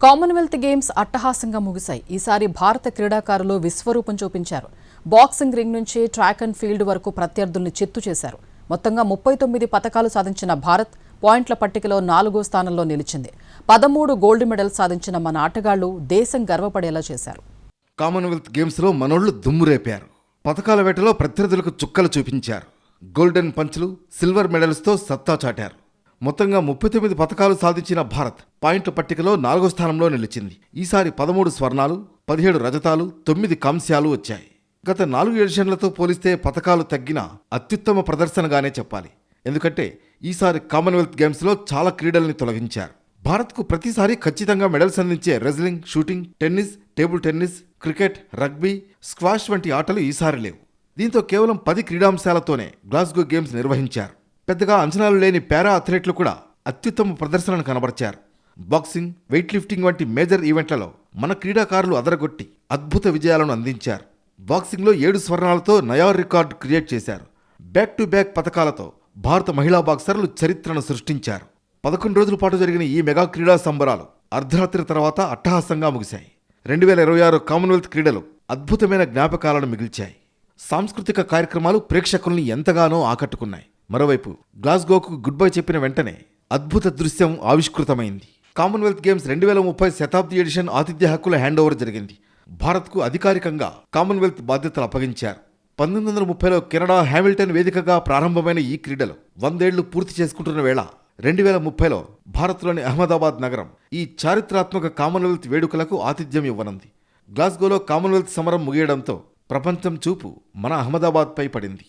Commonwealth games అట్టహాసంగా ముగిశాయి. ఈసారి భారత క్రీడాకారులు విశ్వరూపం చూపించారు. బాక్సింగ్ రింగ్ నుంచి ట్రాక్ అండ్ ఫీల్డ్ వరకు ప్రత్యర్థుల్ని చిత్తు చేశారు. మొత్తంగా 39 పతకాలు సాధించిన భారత్ పాయింట్ల పట్టికలో 4వ స్థానంలో నిలిచింది. 13 గోల్డ్ మెడల్ సాధించిన మన ఆటగాళ్లు దేశం గర్వపడేలా చేశారు. కామన్వెల్త్ గేమ్స్లో మనోళ్లు దుమ్మురేపారు. పతకాల వేటలో ప్రత్యర్థులకు చుక్కలు చూపించారు. గోల్డెన్ పంచ్లు, సిల్వర్ మెడల్స్తో సత్తా చాటారు. మొత్తంగా 39 పతకాలు సాధించిన భారత్ పాయింట్ల పట్టికలో 4వ స్థానంలో నిలిచింది. ఈసారి 13 స్వర్ణాలు, 17 రజతాలు, 9 కాంస్యాలు వచ్చాయి. గత 4 ఎడిషన్లతో పోలిస్తే పతకాలు తగ్గిన అత్యుత్తమ ప్రదర్శనగానే చెప్పాలి. ఎందుకంటే ఈసారి కామన్వెల్త్ గేమ్స్లో చాలా క్రీడల్ని తొలగించారు. భారత్కు ప్రతిసారి ఖచ్చితంగా మెడల్స్ అందించే wrestling, shooting, tennis, table tennis, cricket, rugby, squash వంటి ఆటలు ఈసారి లేవు. దీంతో కేవలం 10 క్రీడాంశాలతోనే గ్లాస్గో గేమ్స్ నిర్వహించారు. పెద్దగా అంచనాలు లేని పారా అథ్లెట్లు కూడా అత్యుత్తమ ప్రదర్శనను కనబరిచారు. బాక్సింగ్, వెయిట్ లిఫ్టింగ్ వంటి మేజర్ ఈవెంట్లలో మన క్రీడాకారులు అదరగొట్టి అద్భుత విజయాలను అందించారు. బాక్సింగ్లో 7 స్వర్ణాలతో నయా రికార్డు క్రియేట్ చేశారు. బ్యాక్ టు బ్యాక్ పతకాలతో భారత మహిళా బాక్సర్లు చరిత్రను సృష్టించారు. 11 రోజుల పాటు జరిగిన ఈ మెగా క్రీడా సంబరాలు అర్ధరాత్రి తర్వాత అట్టహాసంగా ముగిశాయి. 2026 కామన్వెల్త్ క్రీడలు అద్భుతమైన జ్ఞాపకాలను మిగిల్చాయి. సాంస్కృతిక కార్యక్రమాలు ప్రేక్షకుల్ని ఎంతగానో ఆకట్టుకున్నాయి. మరోవైపు గ్లాస్గోకు గుడ్ బై చెప్పిన వెంటనే అద్భుత దృశ్యం ఆవిష్కృతమైంది. కామన్వెల్త్ గేమ్స్ 2030 శతాబ్ది ఎడిషన్ ఆతిథ్య హక్కుల హ్యాండ్ ఓవర్ జరిగింది. భారత్కు అధికారికంగా కామన్వెల్త్ బాధ్యతలు అప్పగించారు. 1930లో కెనడా హామిల్టన్ వేదికగా ప్రారంభమైన ఈ క్రీడలు 100 ఏళ్లు పూర్తి చేసుకుంటున్న వేళ 2030లో భారత్లోని అహ్మదాబాద్ నగరం ఈ చారిత్రాత్మక కామన్వెల్త్ వేడుకలకు ఆతిథ్యం ఇవ్వనుంది. గ్లాస్గోలో కామన్వెల్త్ సమరం ముగియడంతో ప్రపంచం చూపు మన అహ్మదాబాద్పై పడింది.